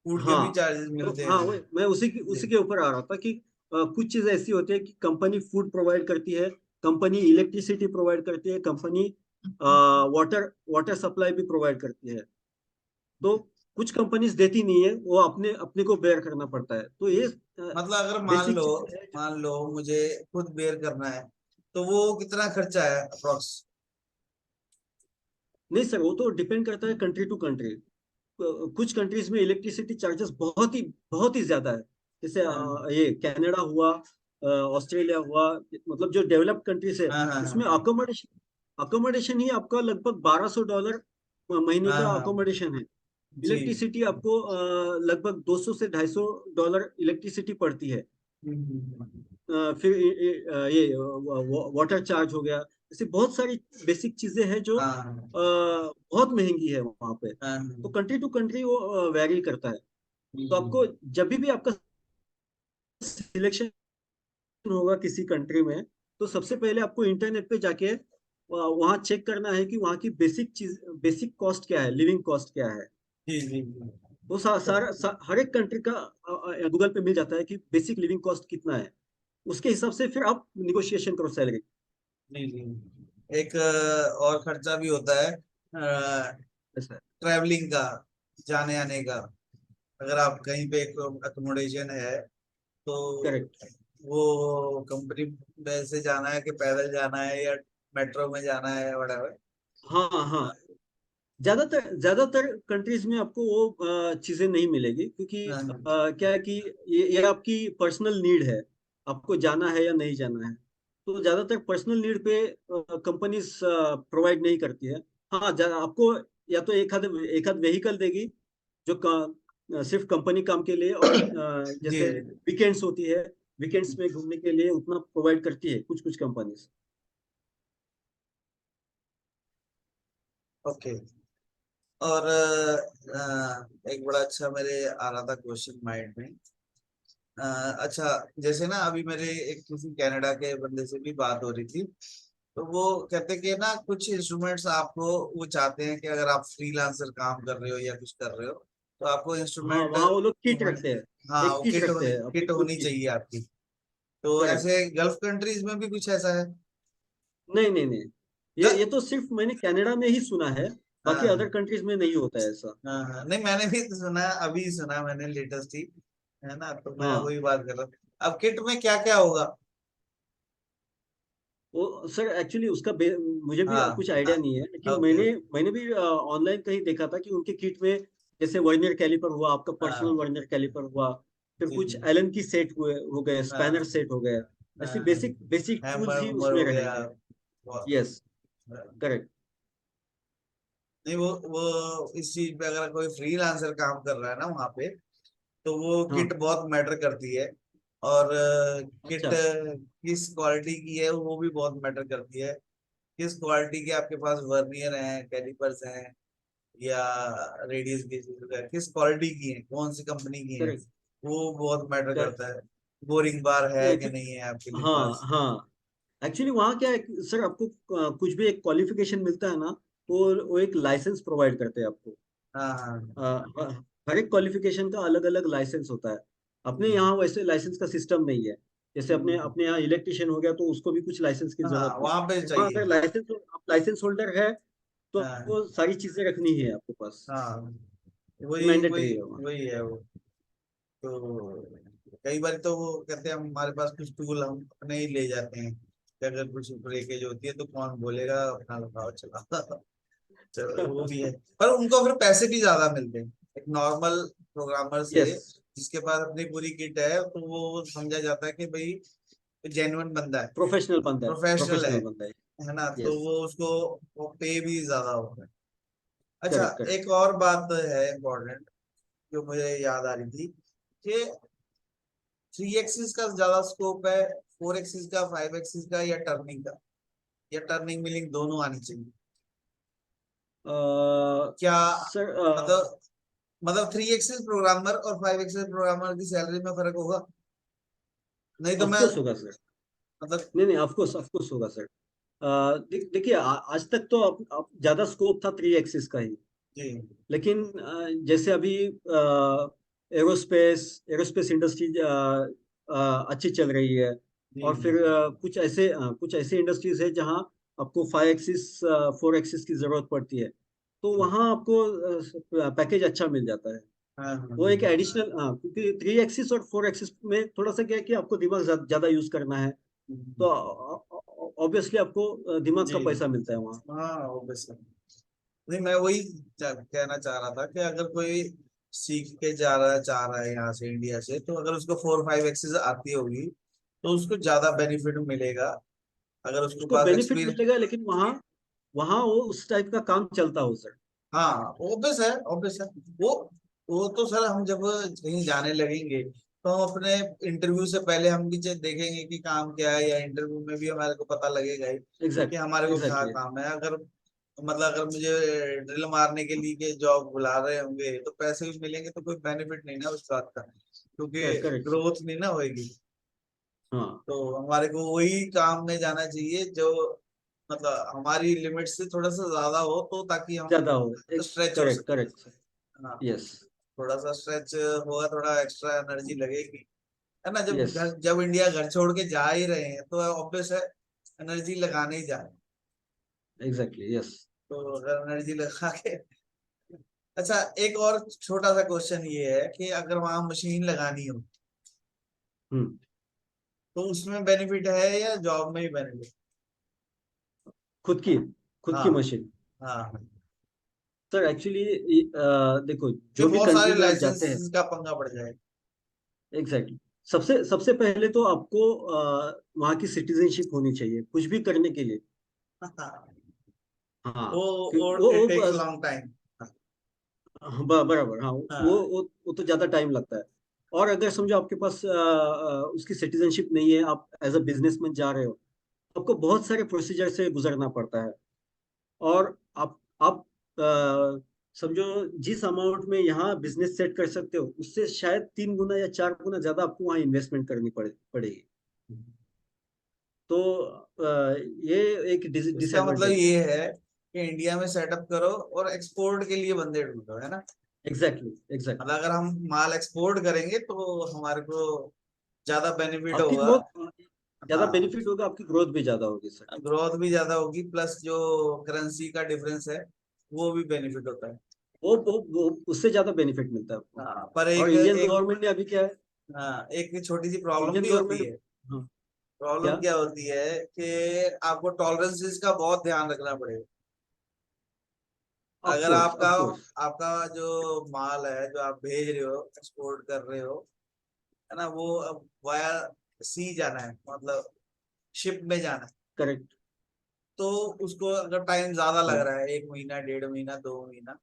फूड के भी हाँ, चार्जेस तो मिलते हाँ, हैं। मैं जी उसी के ऊपर आ रहा था कि कुछ चीजें ऐसी होती है कि कंपनी फूड प्रोवाइड करती है, कंपनी इलेक्ट्रिसिटी प्रोवाइड करती है, कंपनी वाटर वाटर सप्लाई भी प्रोवाइड करती है। तो कुछ कंपनीज देती नहीं है, वो अपने अपने को बेयर करना पड़ता है। तो ये मतलब अगर बेसिक चीजें है। मान लो मुझे खुद बेयर करना है, तो वो कितना खर्चा है अप्रोक्स? नहीं सर, वो तो डिपेंड करता है कंट्री टू कंट्री। कुछ कंट्रीज में इलेक्ट्रिसिटी चार्जेस बहुत ही ज्यादा है। जैसे हाँ ये कनाडा हुआ, ऑस्ट्रेलिया हुआ, मतलब जो डेवलप्ड कंट्रीज है, हाँ हाँ उसमें हाँ अकोमोडेशन अकोमोडेशन ही आपका लगभग $1200 महीने हाँ का हाँ, अकोमोडेशन है। जी। इलेक्ट्रिसिटी आपको लगभग 200 से $250 इलेक्ट्रिसिटी पड़ती है। हम्म। फिर ये वाटर चार्ज हो गया। ऐसी बहुत सारी बेसिक चीजें हैं जो हाँ बहुत महंगी है वहां पे। हाँ तो कंट्री टू कंट्री वो वेरी करता है। तो हम्म, आपको जब भी आपका सिलेक्शन होगा किसी कंट्री में, तो सबसे पहले आपको इंटरनेट पे जाके वहाँ चेक करना है कि वहाँ की बेसिक कॉस्ट क्या है, लिविंग कॉस्ट क्या है। जी जी जी। वो हर एक कंट्री का गूगल पे मिल जाता है कि बेसिक लिविंग कॉस्ट कितना है। उसके हिसाब से फिर आप निगोशिएशन करो सैलरी। जी जी। एक और खर्चा भी होता है, ऐसा। ट्रैवलिंग का, जाने आने का। अगर आप कहीं पे अकोमोडेशन है, तो करेक्ट। वो कंपनी में से जाना है कि पैदल जाना है या मेट्रो में जाना है, वhatever। हाँ हाँ। ज्यादातर कंट्रीज में आपको वो चीजें नहीं मिलेगी, क्योंकि हाँ हाँ क्या है कि ये आपकी पर्सनल नीड है, आपको जाना है या नहीं जाना है। तो ज्यादातर पर्सनल नीड पे कंपनीज प्रोवाइड नहीं करती है। हाँ, आपको या तो एक आध व्हीकल देगी जो सिर्फ कंपनी काम के लिए, और जी जैसे वीकेंड्स होती है, वीकेंड्स में घूमने के लिए उतना प्रोवाइड करती है कुछ कुछ कंपनीज। ओके। और एक बड़ा अच्छा मेरे आ रहा था क्वेश्चन माइंड में। अच्छा, जैसे ना अभी मेरे एक किसी कनाडा के बंदे से भी बात हो रही थी, तो वो कहते कि ना कुछ इंस्ट्रूमेंट्स आपको, वो चाहते हैं कि अगर आप फ्रीलांसर काम कर रहे हो या कुछ कर रहे हो, तो आपको हाँ, इंस्ट्रूमेंट वहाँ वो लोग किट प्रोवाइड। रखते हैं। हाँ, एक वो किट रखते हैं, अपनी किट खुद होनी की। चाहिए आपकी। तो करेक्ट। ऐसे गल्फ कंट्रीज में भी कुछ ऐसा है? नहीं नहीं नहीं, ग, ये तो सिर्फ मैंने कनाडा में ही सुना है। बाकी अदर हाँ कंट्रीज में नहीं होता है ऐसा। हाँ हाँ, नहीं मैंने भी तो सुना है, अभी सुना मैंने लेटेस्ट ही, है ना, तो मैं हाँ, वही बात कर रहा हूँ। अब किट में क्या क्या होगा? वो सर एक्चुअली मुझे भी हाँ कुछ आइडिया नहीं है, लेकिन ओके मैंने ओके। मैंने भी ऑनलाइन कहीं देखा था कि उनके किट में जैसे वर्नियर कैलिपर हुआ, आपका पर्सनल हाँ वर्नियर कैलिपर हुआ, फिर जी कुछ जी। एलन की सेट हो गए, स्पैनर हाँ सेट हो गए। ऐसी हाँ, बेसिक बेसिक टूल्स हैमर ही उमर उसमें हो गया। रहेंगे। वो- यस। करेक्ट। नहीं, वो इस चीज पे अगर कोई फ्रीलांसर काम कर रहा है ना वहाँ पे, तो वो हाँ। किट बहुत मैटर करती है। और किट अच्छा। किस क्वालिटी की है वो भी बहुत मैटर करती है। किस क्वालिटी के आपके पास वर्नियर हैं, कैलिपर्स हैं, या रेडियस गेजेस है, किस क्वालिटी की है, कौन सी कंपनी की है, करेक्ट। वो बहुत मैटर करेक्ट। करता है। बोरिंग बार है कि एक्चुअली नहीं है आपके लिए हाँ पास। हाँ, एक्चुअली वहाँ क्या है कि सर, आपको कुछ भी एक क्वालिफिकेशन मिलता है ना, तो वो एक लाइसेंस प्रोवाइड करते हैं आपको। हाँ हाँ अ, हर एक क्वालिफिकेशन का अलग अलग लाइसेंस होता है। अपने यहाँ वैसे लाइसेंस का सिस्टम नहीं है। जैसे अपने हम्म, अपने यहाँ इलेक्ट्रिशियन हो गया, तो उसको भी कुछ लाइसेंस की हाँ जरूरत नहीं। वहां पे वहाँ चाहिए। अगर लाइसेंस होल्डर है, तो हाँ वो सारी चीजें रखनी है आपके पास। हाँ, वही मैंडेटरी वही है वहाँ। वही है वो। तो कई बार तो वो कहते हैं हमारे पास कुछ टूल हम अपने ही ले जाते हैं, कि अगर कुछ ब्रेकेज होती है तो कौन बोलेगा, अपना लगाओ चला। चलो वो भी है। पर उनको फिर पैसे भी ज्यादा मिलते हैं एक नॉर्मल प्रोग्रामर से, यस। जिसके पास अपनी पूरी किट है, तो वो समझा जाता है कि भाई जेन्युइन बंदा है, प्रोफेशनल प्रोफेशनल बंदा है। है ना, तो यस। वो उसको वो पे भी ज्यादा होता है। अच्छा, करेक्ट करेक्ट। एक और बात है इम्पोर्टेंट जो मुझे याद आ रही थी, कि 3 एक्सिस का ज्यादा स्कोप है, 4 एक्सिस का, 5 एक्सिस का, या टर्निंग का, या टर्निंग मिलिंग दोनों आनी चाहिए क्या? सर मतलब 3 एक्सिस प्रोग्रामर और 5 एक्सिस प्रोग्रामर की सैलरी में फर्क होगा? नहीं तो ऑफ मैं, कोर्स होगा सर। मतलब, नहीं नहीं, ऑफ कोर्स होगा सर। देखिए, आज तक तो ज्यादा स्कोप था 3 एक्सिस का ही। जी लेकिन जैसे अभी एरोस्पेस इंडस्ट्री अच्छी चल रही है। जी और जी। फिर कुछ ऐसे इंडस्ट्रीज है जहां आपको 5 एक्सिस 4 एक्सिस की जरूरत पड़ती है। तो वहाँ आपको पैकेज अच्छा मिल जाता है। हाँ वो एक एडिशनल, हाँ, क्योंकि 3 एक्सिस और 4 एक्सिस में थोड़ा सा क्या है कि आपको दिमाग ज्यादा यूज करना है, तो हाँ। ऑब्वियसली आपको दिमाग का जी। पैसा मिलता है वहाँ। हाँ obviously। नहीं मैं वही कहना चाह रहा था कि अगर कोई सीख के जा रहा है, चाह रहा है यहाँ से इंडिया से, तो अगर उसको 4-5 एक्सेस आती होगी तो उसको ज्यादा बेनिफिट मिलेगा। अगर उसके उसको पास बेनिफिट एक्सपीरियंस। मिलेगा, लेकिन वहाँ वहाँ वो उस टाइप का काम चलता हो सर। हाँ ऑब्वियस है, ऑब्वियस है। वो वो तो सर हम जब कहीं जाने लगेंगे तो हम अपने इंटरव्यू से पहले हम भी देखेंगे कि काम क्या है, या इंटरव्यू में भी हमारे को पता लगेगा ही कि एग्जैक्ट हमारे को क्या एग्जैक्टली। काम है। अगर मतलब अगर मुझे ड्रिल मारने के लिए के जॉब बुला रहे होंगे तो पैसे भी मिलेंगे तो कोई बेनिफिट नहीं ना उस बात का, क्योंकि करेक्ट सर। ग्रोथ नहीं ना होगी। हाँ, तो हमारे को वही काम में जाना चाहिए जो मतलब हमारी लिमिट से थोड़ा सा ज्यादा हो, तो ताकि हम ज्यादा हो। स्ट्रेच हो करेक्ट सके। Correct sir. हाँ, यस थोड़ा सा स्ट्रेच होगा, थोड़ा एक्स्ट्रा एनर्जी लगेगी, है ना। जब यस। जब इंडिया घर छोड़ के जा ही रहे हैं तो ऑब्वियस है एनर्जी लगाने ही जा रहे हैं। Exactly yes. तो अगर एनर्जी लगा के। अच्छा, एक और छोटा सा क्वेश्चन ये है कि अगर वहां मशीन लगानी हो हम्म। तो उसमें बेनिफिट है या जॉब में ही बेनिफिट? खुद की खुद की हाँ मशीन। हाँ। सर एक्चुअली देखो, ये जो भी बहुत कंट्री सारे में आप जाते हैं, लाइसेंस का पंगा पड़ जाएगा। एग्जैक्टली, सबसे सबसे पहले तो आपको वहाँ की सिटीजनशिप होनी चाहिए कुछ भी करने के लिए। हाँ, वो कि वो इट वो टेक्स लॉन्ग टाइम। हाँ, बराबर, हाँ, हाँ वो तो ज्यादा टाइम लगता है। और अगर समझो आपके पास उसकी सिटीजनशिप नहीं है, आप एज अ बिजनेसमैन जा रहे हो, तो आपको बहुत सारे प्रोसीजर से गुजरना पड़ता है। और आप समझो, जिस अमाउंट में यहाँ बिजनेस सेट कर सकते हो, उससे शायद 3 गुना या 4 गुना ज्यादा आपको वहाँ इन्वेस्टमेंट करनी पड़ेगी। तो ये एक इसका मतलब डिसएडवांटेज है। ये है कि इंडिया में सेटअप करो और एक्सपोर्ट के लिए बंदे ढूंढो, है ना। Exactly exactly. मतलब अगर हम माल एक्सपोर्ट करेंगे तो हमारे को ज्यादा बेनिफिट आपकी होगा। ग्रोथ ज्यादा हाँ, बेनिफिट होगा, आपकी ग्रोथ भी ज्यादा होगी सर। ग्रोथ भी ज्यादा होगी, प्लस जो करेंसी का डिफरेंस है वो भी बेनिफिट होता है। वो उससे ज्यादा बेनिफिट मिलता है आपको। हाँ पर और एक इंडियन एक गवर्नमेंट ने अभी क्या है, हाँ एक छोटी सी प्रॉब्लम इंडियन भी होती गवर्नमेंट, है। हाँ, क्या? प्रॉब्लम क्या होती है कि आपको टॉलरेंसेस का बहुत ध्यान रखना पड़ेगा। ऑफ अगर कोर्स आपका ऑफ कोर्स। आपका जो माल है जो आप भेज रहे हो, एक्सपोर्ट कर रहे हो, है ना, वो अब वाया सी जाना है, मतलब शिप में जाना है। करेक्ट। तो उसको अगर टाइम ज्यादा लग हाँ, रहा है, 1 महीना, 1.5 महीना, 2 महीना,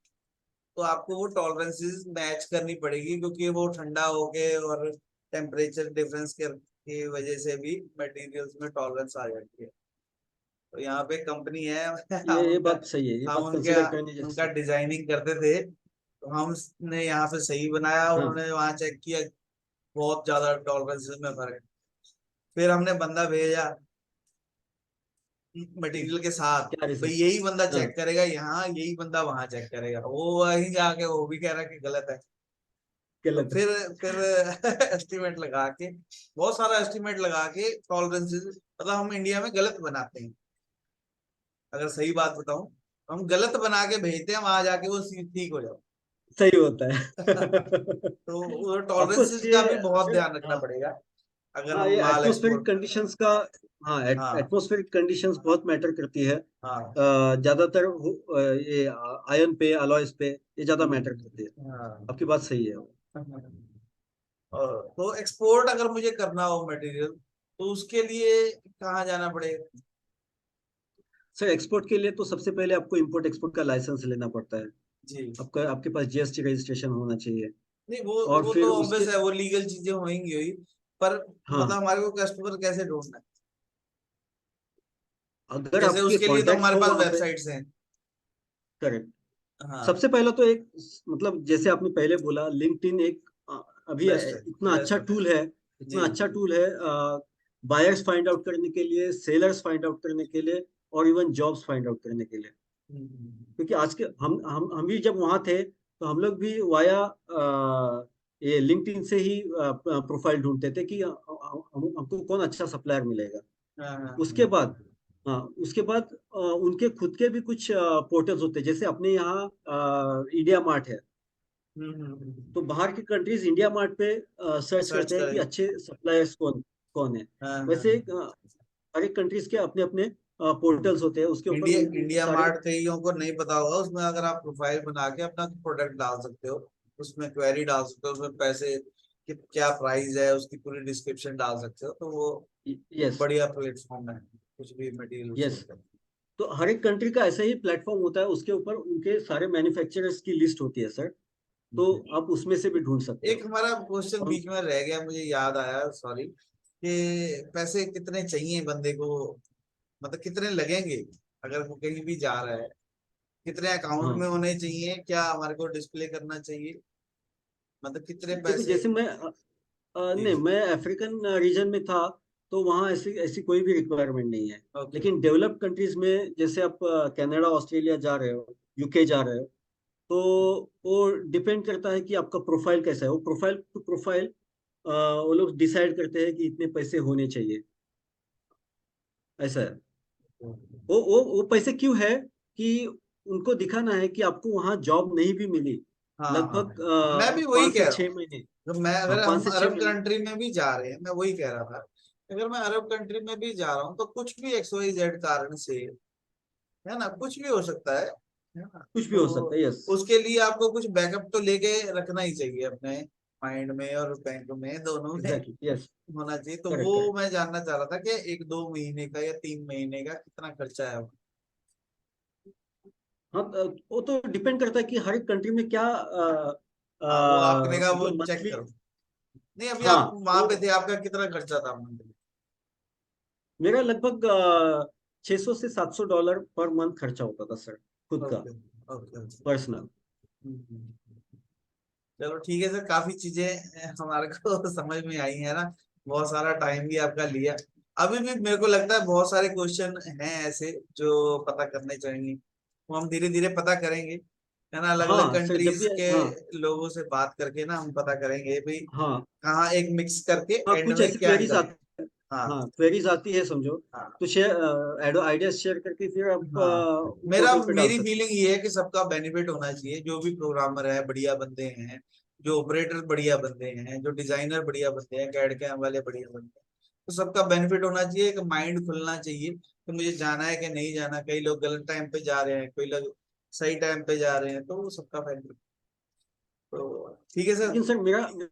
तो आपको वो टॉलरेंसेस मैच करनी पड़ेगी, क्योंकि वो ठंडा होके और टेम्परेचर डिफरेंस की वजह से भी मटेरियल्स में टॉलरेंस आ जाती है। तो यहाँ पे कंपनी है हम ये उनका बात सही है, ये हम बात उनके कंसिडर करने उनका जैसी। डिजाइनिंग करते थे, तो हमने यहाँ पे सही बनाया, हाँ, उन्होंने वहां चेक किया बहुत ज्यादा टॉलरेंसेस में फर्क है। फिर हमने बंदा भेजा मटेरियल के साथ, क्या भाई रीजन? यही बंदा हाँ, चेक करेगा यहाँ, यही बंदा वहां चेक करेगा, वो वहीं जाके वो भी कह रहा है कि गलत है। तो गलत है। फिर एस्टिमेट लगा के, बहुत सारा एस्टिमेट लगा के टॉलरेंसेस, मतलब हम इंडिया में गलत बनाते हैं। अगर सही बात बताऊं, हम गलत बना के भेजते हैं, वहां जाके वो ठीक हो जाओ। सही होता है। तो ऑफकोर्स टॉलरेंसेस ये का भी बहुत अगर, ध्यान रखना हाँ, पड़ेगा अगर हाँ, हम ये माल एटमॉस्फेरिक एक्सपोर्ट। कंडीशंस का, हाँ, हाँ एटमॉस्फेरिक कंडीशंस बहुत मैटर करती है। हाँ। ज्यादातर ये आयन पे, अलॉयस पे, ये ज्यादा मैटर करती है। हाँ। आपकी बात सही है। तो एक्सपोर्ट अगर मुझे करना हो मटेरियल तो उसके लिए कहाँ जाना पड़ेगा? सर एक्सपोर्ट के लिए तो सबसे पहले आपको इंपोर्ट एक्सपोर्ट का लाइसेंस लेना पड़ता है। जी। आपका आपके पास जीएसटी रजिस्ट्रेशन होना चाहिए। नहीं वो और वो फिर तो उसके, ऑब्वियस है, वो लीगल चीजें होंगी हुई। पर मतलब हाँ, हमारे को कस्टमर कैसे ढूंढना है? अगर जैसे आपके उसके लिए तो कॉन्टैक्ट्स हमारे हो पास वहां पे, वेबसाइट्स हैं। करेक्ट। हाँ सबसे पहला तो एक, मतलब जैसे आपने पहले बोला, लिंक्डइन एक अभी बेस्ट है, इतना अच्छा बेस्ट है। टूल है, जी। इतना अच्छा टूल है, बायर्स फाइंड आउट करने के लिए, सेलर्स फाइंड आउट करने के लिए, और इवन जॉब्स फाइंड आउट करने के लिए। हम्म। क्योंकि आज के हम भी जब वहां थे, तो हम लोग भी वाया ये लिंक्डइन से ही प्रोफाइल ढूंढते थे कि हमको कौन अच्छा सप्लायर मिलेगा। हाँ हाँ उसके बाद हाँ, उसके बाद उनके खुद के भी कुछ पोर्टल्स होते हैं, जैसे अपने यहाँ इंडिया मार्ट है। तो बाहर की कंट्रीज इंडिया मार्ट पे सर्च सर्च करते हैं कि करेंगे। अच्छे सप्लायर्स कौन कौन है। हाँ हाँ वैसे हाँ। हर एक कंट्रीज के अपने अपने पोर्टल्स होते हैं, उसके ऊपर इंडिया उन इंडिया सारे। मार्ट कईयों को नहीं पता होगा, उसमें अगर आप प्रोफाइल बना के अपना प्रोडक्ट डाल सकते हो, उसमें क्वेरी डाल सकते हो, उसमें पैसे कि क्या प्राइस है, उसकी पूरी डिस्क्रिप्शन डाल सकते हो, तो वो एक यस, बढ़िया प्लेटफॉर्म है, कुछ भी मटेरियल यस। सेल कर। तो हर एक कंट्री का ऐसा ही प्लेटफॉर्म होता है, उसके ऊपर उनके सारे मैन्युफैक्चरर्स की लिस्ट होती है सर। तो आप उसमें से भी ढूंढ सकते एक हो। हमारा क्वेश्चन और बीच में रह गया, मुझे याद आया, सॉरी, कि पैसे कितने चाहिए बंदे को, मतलब कितने लगेंगे अगर वो कहीं भी जा रहा है, कितने अकाउंट हाँ, में होने चाहिए, क्या हमारे को डिस्प्ले करना चाहिए, मतलब कितने देखो पैसे। जैसे मैं जी नहीं, जी। मैं अफ्रीकन रीजन में था, तो वहाँ ऐसी ऐसी कोई भी रिक्वायरमेंट नहीं है। ओके। लेकिन डेवलप्ड कंट्रीज में, जैसे आप कनाडा, ऑस्ट्रेलिया जा रहे हो, यूके जा रहे हो, तो वो डिपेंड करता है कि आपका प्रोफाइल कैसा है। वो प्रोफाइल टू प्रोफाइल वो लोग डिसाइड करते हैं कि इतने पैसे होने चाहिए। ऐसा है। वो पैसे क्यों है कि उनको दिखाना है कि आपको वहाँ जॉब नहीं भी मिली हाँ हाँ, लगभग मैं भी वही 5 से कह रहा 6 हूँ। महीने। तो मैं, हाँ, अगर हम 5 से 6 अरब महीने। कंट्री में भी जा रहे हैं, मैं वही कह रहा था, अगर मैं अरब कंट्री में भी जा रहा हूँ तो कुछ भी XYZ कारण से, है ना, कुछ भी हो सकता है ना, कुछ भी तो हो सकता है, यस। उसके लिए आपको कुछ बैकअप तो लेके रखना ही चाहिए अपने माइंड में और बैंक में, दोनों में एग्जैक्टली, यस। होना चाहिए। तो करेक्ट, वो करेक्ट। मैं जानना चाह रहा था कि 1-2 महीने का या 3 महीने का कितना खर्चा है। हाँ, वो तो डिपेंड करता है कि हर एक कंट्री में क्या हाँ, वो आपने कहा वो मतलब चेक मंथली। करो। नहीं, अभी हाँ, आप वहां वो पे थे, आपका कितना खर्चा था मंथली। मेरा लगभग $600 से $700 पर मंथ खर्चा होता था सर, खुद का, ओके ओके ओके। पर्सनल। चलो ठीक है सर, काफी चीजें हमारे को समझ में आई है ना, बहुत सारा टाइम भी आपका लिया। अभी भी मेरे को लगता है बहुत सारे क्वेश्चन हैं ऐसे जो पता करने चाहिए, वो हम धीरे धीरे पता करेंगे, है ना, अलग अलग हाँ सर, जब कंट्रीज भी। के हाँ, लोगों से बात करके ना हम पता करेंगे भाई हाँ, कहाँ एक मिक्स करके हाँ, एंड कुछ में ऐसी क्या क्वेरीज करें। आती। हाँ हाँ, क्वेरीज आती है समझो। हाँ तो शेयर आइडियाज शेयर करके फिर आप हाँ। मेरा पोर्टल पे डाल मेरी सकते फीलिंग ये है कि सबका बेनिफिट होना चाहिए, जो भी प्रोग्रामर है बढ़िया बंदे हैं, जो ऑपरेटर बढ़िया बंदे हैं, जो डिजाइनर बढ़िया बंदे हैं, कैड कैम वाले बढ़िया बंदे हैं, तो सबका बेनिफिट होना चाहिए, एक माइंड खुलना चाहिए कि मुझे जाना है कि नहीं जाना। कई लोग गलत टाइम पे जा रहे हैं, कोई लोग सही टाइम पे जा रहे हैं, तो वो सबका बेनिफिट। तो ठीक है हो। सर। लेकिन सर, मेरा